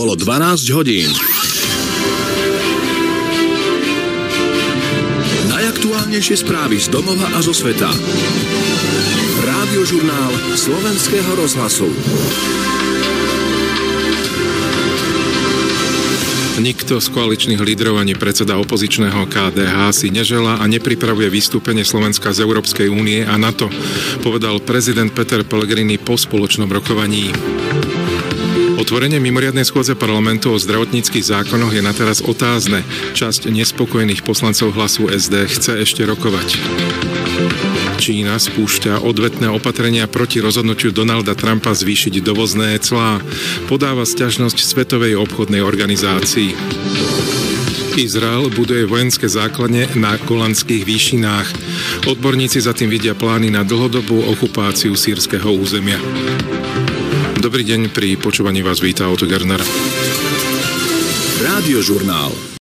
Bolo 12 hodín. Najaktuálnejšie správy z domova a zo sveta. Rádiožurnál Slovenského rozhlasu. Nikto z koaličných lídrov ani predseda opozičného KDH si neželá a nepripravuje vystúpenie Slovenska z Európskej únie a NATO, povedal prezident Peter Pellegrini po spoločnom rokovaní. Otvorenie mimoriadnej schôdze parlamentu o zdravotníckych zákonoch je na teraz otázne. Časť nespokojných poslancov Hlasu SD chce ešte rokovať. Čína spúšťa odvetné opatrenia proti rozhodnutiu Donalda Trumpa zvýšiť dovozné clá. Podáva sťažnosť Svetovej obchodnej organizácii. Izrael buduje vojenské základne na Golanských výšinách. Odborníci za tým vidia plány na dlhodobú okupáciu sýrskeho územia. Dobrý deň, pri počúvaní vás víta Otto Gerner. Rádiožurnál.